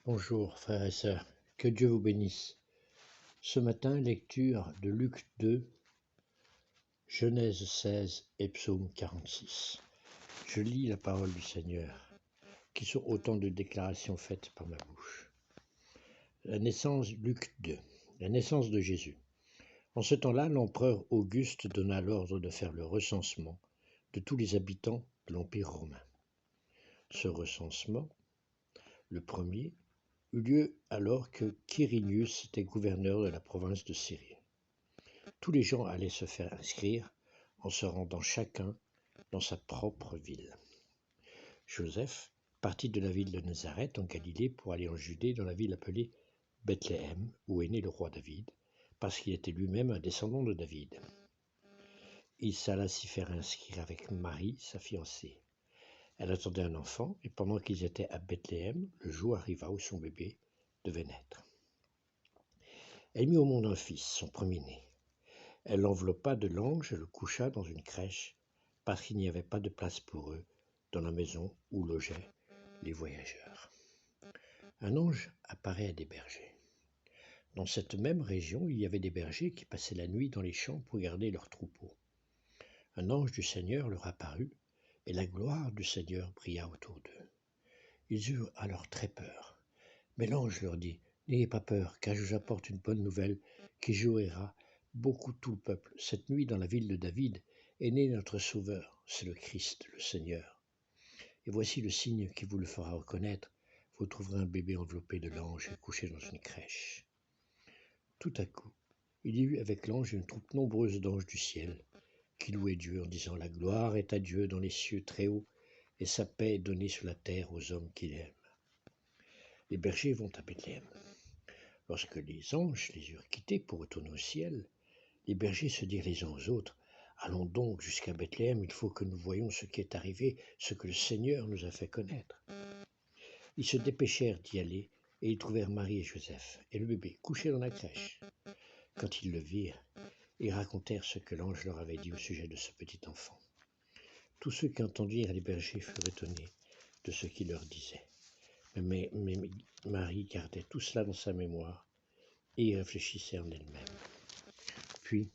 Bonjour frères et sœurs, que Dieu vous bénisse. Ce matin, lecture de Luc 2, Genèse 16 et Psaume 46. Je lis la parole du Seigneur, qui sont autant de déclarations faites par ma bouche. Luc 2, la naissance de Jésus. En ce temps-là, l'empereur Auguste donna l'ordre de faire le recensement de tous les habitants de l'Empire romain. Ce recensement, le premier, eut lieu alors que Quirinius était gouverneur de la province de Syrie. Tous les gens allaient se faire inscrire en se rendant chacun dans sa propre ville. Joseph partit de la ville de Nazareth en Galilée pour aller en Judée dans la ville appelée Bethléem, où est né le roi David, parce qu'il était lui-même un descendant de David. Il s'alla s'y faire inscrire avec Marie, sa fiancée. Elle attendait un enfant, et pendant qu'ils étaient à Bethléem, le jour arriva où son bébé devait naître. Elle mit au monde un fils, son premier-né. Elle l'enveloppa de langes et le coucha dans une crèche, parce qu'il n'y avait pas de place pour eux dans la maison où logeaient les voyageurs. Un ange apparaît à des bergers. Dans cette même région, il y avait des bergers qui passaient la nuit dans les champs pour garder leurs troupeaux. Un ange du Seigneur leur apparut, et la gloire du Seigneur brilla autour d'eux. Ils eurent alors très peur. Mais l'ange leur dit : « N'ayez pas peur, car je vous apporte une bonne nouvelle qui jouira beaucoup tout le peuple. Cette nuit, dans la ville de David, est né notre Sauveur, c'est le Christ, le Seigneur. Et voici le signe qui vous le fera reconnaître. Vous trouverez un bébé enveloppé de langes et couché dans une crèche. » Tout à coup, il y eut avec l'ange une troupe nombreuse d'anges du ciel qui louaient Dieu en disant : « La gloire est à Dieu dans les cieux très hauts, et sa paix est donnée sur la terre aux hommes qu'il aime. » Les bergers vont à Bethléem. Lorsque les anges les eurent quittés pour retourner au ciel, les bergers se dirent les uns aux autres : « Allons donc jusqu'à Bethléem, il faut que nous voyions ce qui est arrivé, ce que le Seigneur nous a fait connaître. » Ils se dépêchèrent d'y aller, et ils trouvèrent Marie et Joseph, et le bébé, couché dans la crèche. Quand ils le virent, ils racontèrent ce que l'ange leur avait dit au sujet de ce petit enfant. Tous ceux qui entendirent les bergers furent étonnés de ce qu'il leur disait. Mais Marie gardait tout cela dans sa mémoire et y réfléchissait en elle-même. Puis,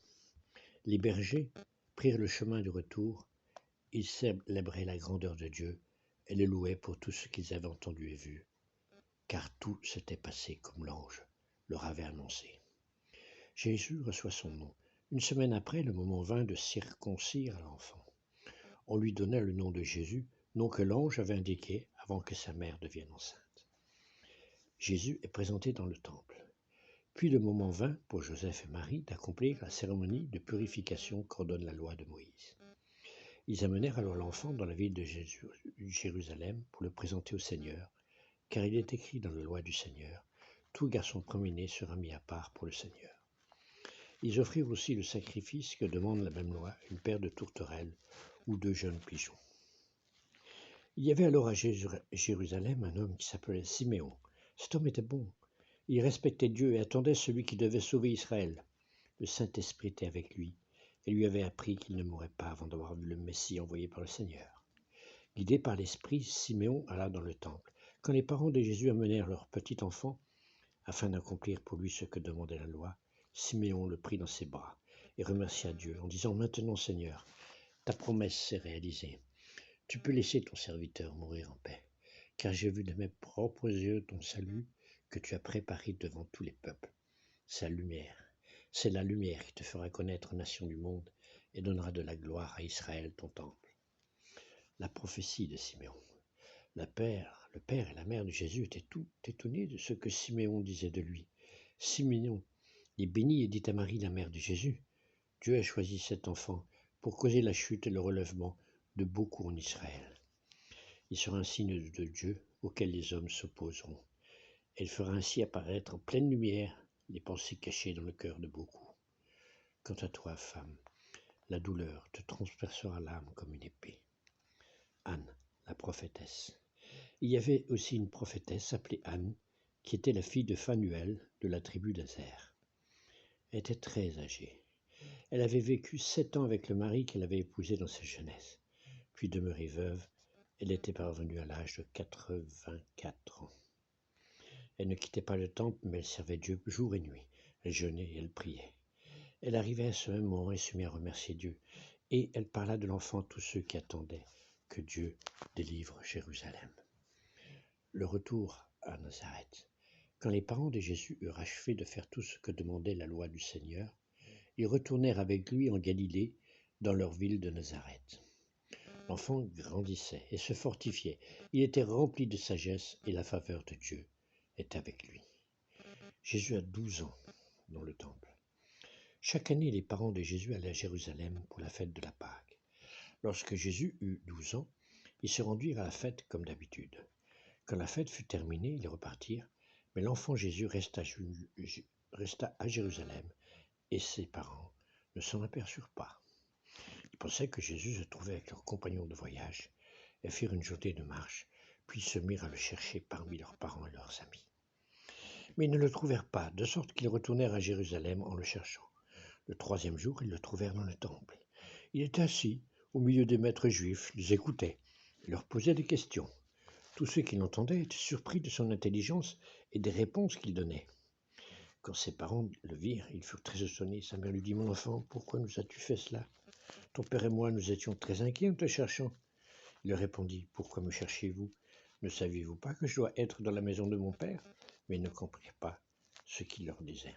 les bergers prirent le chemin du retour. Ils célébraient la grandeur de Dieu et le louaient pour tout ce qu'ils avaient entendu et vu, car tout s'était passé comme l'ange leur avait annoncé. Jésus reçoit son nom. Une semaine après, le moment vint de circoncire l'enfant. On lui donna le nom de Jésus, nom que l'ange avait indiqué avant que sa mère devienne enceinte. Jésus est présenté dans le temple. Puis le moment vint pour Joseph et Marie d'accomplir la cérémonie de purification qu'ordonne la loi de Moïse. Ils amenèrent alors l'enfant dans la ville de Jérusalem pour le présenter au Seigneur, car il est écrit dans la loi du Seigneur : tout garçon premier-né sera mis à part pour le Seigneur. Ils offrirent aussi le sacrifice que demande la même loi, une paire de tourterelles ou 2 jeunes pigeons. Il y avait alors à Jérusalem un homme qui s'appelait Siméon. Cet homme était bon. Il respectait Dieu et attendait celui qui devait sauver Israël. Le Saint-Esprit était avec lui et lui avait appris qu'il ne mourrait pas avant d'avoir vu le Messie envoyé par le Seigneur. Guidé par l'Esprit, Siméon alla dans le temple. Quand les parents de Jésus amenèrent leur petit enfant, afin d'accomplir pour lui ce que demandait la loi, Siméon le prit dans ses bras et remercia Dieu en disant : « Maintenant, Seigneur, ta promesse s'est réalisée. Tu peux laisser ton serviteur mourir en paix, car j'ai vu de mes propres yeux ton salut que tu as préparé devant tous les peuples. C'est la lumière qui te fera connaître aux nations du monde et donnera de la gloire à Israël, ton temple. » La prophétie de Siméon. Le père et la mère de Jésus étaient tout étonnés de ce que Siméon disait de lui. Siméon les bénit et dit à Marie, la mère de Jésus : « Dieu a choisi cet enfant pour causer la chute et le relèvement de beaucoup en Israël. Il sera un signe de Dieu auquel les hommes s'opposeront. Et il fera ainsi apparaître en pleine lumière les pensées cachées dans le cœur de beaucoup. Quant à toi, femme, la douleur te transpercera l'âme comme une épée. » Anne, la prophétesse. Il y avait aussi une prophétesse appelée Anne, qui était la fille de Phanuel de la tribu d'Aser. Elle était très âgée. Elle avait vécu 7 ans avec le mari qu'elle avait épousé dans sa jeunesse. Puis demeurée veuve, elle était parvenue à l'âge de 84 ans. Elle ne quittait pas le temple, mais elle servait Dieu jour et nuit. Elle jeûnait et elle priait. Elle arrivait à ce même moment et se mit à remercier Dieu. Et elle parla de l'enfant à tous ceux qui attendaient que Dieu délivre Jérusalem. Le retour à Nazareth. Quand les parents de Jésus eurent achevé de faire tout ce que demandait la loi du Seigneur, ils retournèrent avec lui en Galilée, dans leur ville de Nazareth. L'enfant grandissait et se fortifiait. Il était rempli de sagesse et la faveur de Dieu est avec lui. Jésus a 12 ans dans le temple. Chaque année, les parents de Jésus allaient à Jérusalem pour la fête de la Pâque. Lorsque Jésus eut 12 ans, ils se rendirent à la fête comme d'habitude. Quand la fête fut terminée, ils repartirent, mais l'enfant Jésus resta à Jérusalem et ses parents ne s'en aperçurent pas. Ils pensaient que Jésus se trouvait avec leurs compagnons de voyage et firent une journée de marche, puis se mirent à le chercher parmi leurs parents et leurs amis. Mais ils ne le trouvèrent pas, de sorte qu'ils retournèrent à Jérusalem en le cherchant. Le 3e jour, ils le trouvèrent dans le temple. Il était assis au milieu des maîtres juifs, les écoutait et leur posait des questions. Tous ceux qui l'entendaient étaient surpris de son intelligence et des réponses qu'il donnait. Quand ses parents le virent, ils furent très étonnés. Sa mère lui dit « Mon enfant, pourquoi nous as-tu fait cela? Ton père et moi, nous étions très inquiets en te cherchant. » Il leur répondit « Pourquoi me cherchiez-vous? Ne saviez-vous pas que je dois être dans la maison de mon père ?» Mais ils ne comprirent pas ce qu'il leur disait.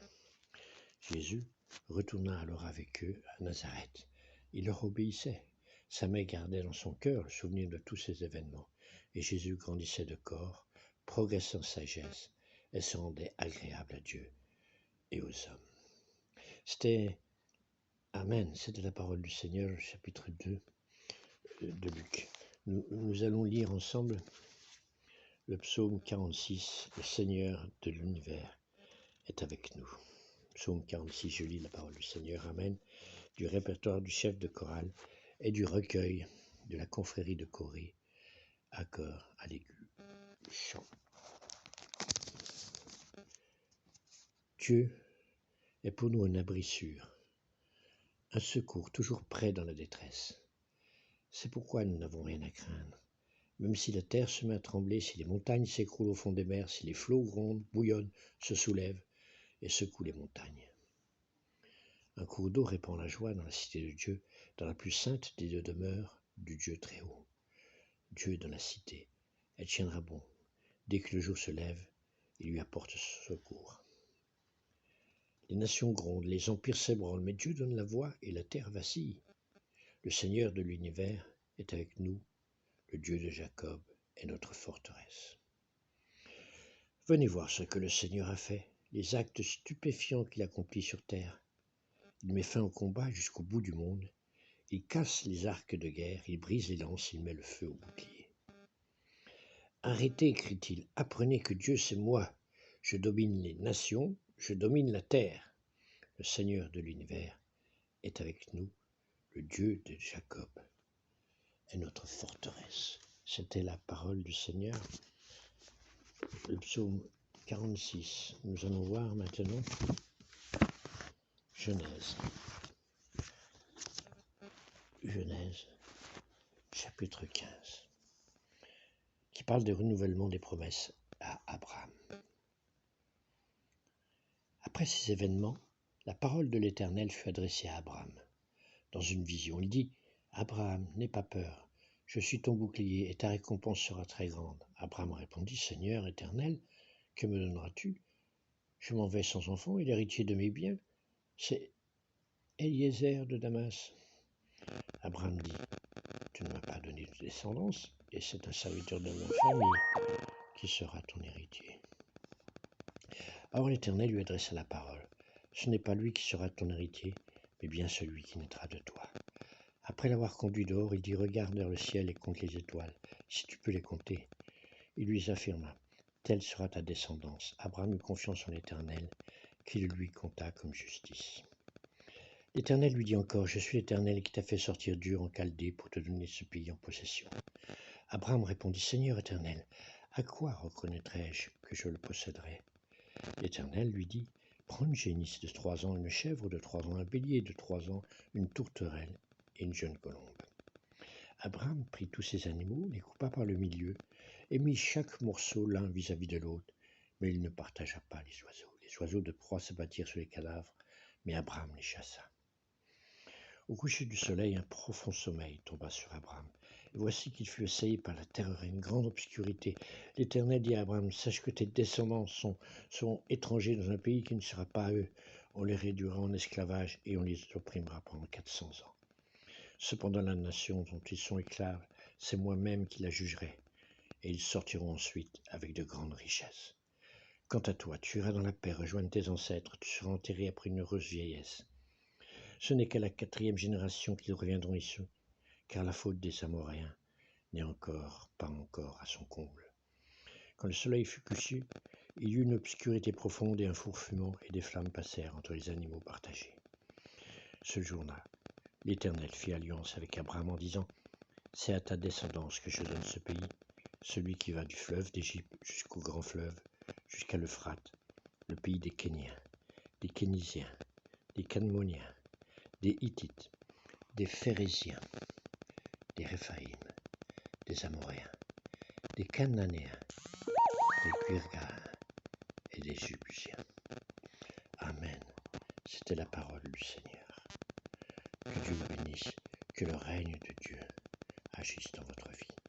Jésus retourna alors avec eux à Nazareth. Il leur obéissait. Sa mère gardait dans son cœur le souvenir de tous ces événements. Et Jésus grandissait de corps, progressait en sagesse, et se rendait agréable à Dieu et aux hommes. C'était la parole du Seigneur, chapitre 2 de Luc. Nous allons lire ensemble le psaume 46, le Seigneur de l'univers est avec nous. Psaume 46, je lis la parole du Seigneur, Amen, du répertoire du chef de chorale et du recueil de la confrérie de Corée, accord à l'aigu, chant. Dieu est pour nous un abri sûr, un secours toujours prêt dans la détresse. C'est pourquoi nous n'avons rien à craindre. Même si la terre se met à trembler, si les montagnes s'écroulent au fond des mers, si les flots grondent, bouillonnent, se soulèvent et secouent les montagnes. Un cours d'eau répand la joie dans la cité de Dieu, dans la plus sainte des deux demeures du Dieu très haut. Dieu est dans la cité, elle tiendra bon. Dès que le jour se lève, il lui apporte secours. Les nations grondent, les empires s'ébranlent, mais Dieu donne la voix et la terre vacille. Le Seigneur de l'univers est avec nous, le Dieu de Jacob est notre forteresse. Venez voir ce que le Seigneur a fait, les actes stupéfiants qu'il accomplit sur terre. Il met fin au combat jusqu'au bout du monde. Il casse les arcs de guerre, il brise les lances, il met le feu au bouclier. Arrêtez, crie-t-il, apprenez que Dieu c'est moi. Je domine les nations, je domine la terre. Le Seigneur de l'univers est avec nous, le Dieu de Jacob est notre forteresse. C'était la parole du Seigneur. Le psaume 46. Nous allons voir maintenant Genèse. Genèse, chapitre 15, qui parle du renouvellement des promesses à Abraham. Après ces événements, la parole de l'Éternel fut adressée à Abraham. Dans une vision, il dit « Abraham, n'aie pas peur, je suis ton bouclier et ta récompense sera très grande. » Abraham répondit « Seigneur éternel, que me donneras-tu? Je m'en vais sans enfant et l'héritier de mes biens, c'est Eliezer de Damas. » Abraham dit « Tu ne m'as pas donné de descendance et c'est un serviteur de ma famille qui sera ton héritier. » Alors l'Éternel lui adressa la parole. « Ce n'est pas lui qui sera ton héritier, mais bien celui qui naîtra de toi. » Après l'avoir conduit dehors, il dit « Regarde vers le ciel et compte les étoiles, si tu peux les compter. » Il lui affirma « Telle sera ta descendance. » Abraham eut confiance en l'Éternel, qui le lui compta comme justice. L'Éternel lui dit encore « Je suis l'Éternel qui t'a fait sortir d'Ur en Chaldée pour te donner ce pays en possession. » Abraham répondit « Seigneur éternel, à quoi reconnaîtrai-je que je le posséderai ?» L'Éternel lui dit « Prends une génisse de 3 ans, une chèvre de 3 ans, un bélier de 3 ans, une tourterelle et une jeune colombe. » Abraham prit tous ces animaux, les coupa par le milieu, et mit chaque morceau l'un vis-à-vis de l'autre, Mais il ne partagea pas les oiseaux. Les oiseaux de proie s'abattirent sur les cadavres, mais Abraham les chassa. Au coucher du soleil, un profond sommeil tomba sur Abraham. Et voici qu'il fut assailli par la terreur et une grande obscurité. L'Éternel dit à Abraham, sache que tes descendants sont étrangers dans un pays qui ne sera pas à eux. On les réduira en esclavage et on les opprimera pendant 400 ans. Cependant la nation dont ils sont esclaves, c'est moi-même qui la jugerai, et ils sortiront ensuite avec de grandes richesses. Quant à toi, tu iras dans la paix, rejoindre tes ancêtres, tu seras enterré après une heureuse vieillesse. Ce n'est qu'à la 4e génération qu'ils reviendront ici, car la faute des Amoréens n'est pas encore à son comble. Quand le soleil fut couché, il y eut une obscurité profonde et un four fumant, et des flammes passèrent entre les animaux partagés. Ce jour-là, l'Éternel fit alliance avec Abraham en disant, « C'est à ta descendance que je donne ce pays, celui qui va du fleuve d'Égypte jusqu'au grand fleuve, jusqu'à l'Euphrate, le pays des Kéniens, des Kénisiens, des Cadmoniens, des Hittites, des Phérésiens, des Réphaïm, des Amoréens, des Cananéens, des Girgains et des Jébusiens. » Amen. C'était la parole du Seigneur. Que Dieu vous bénisse, que le règne de Dieu agisse dans votre vie.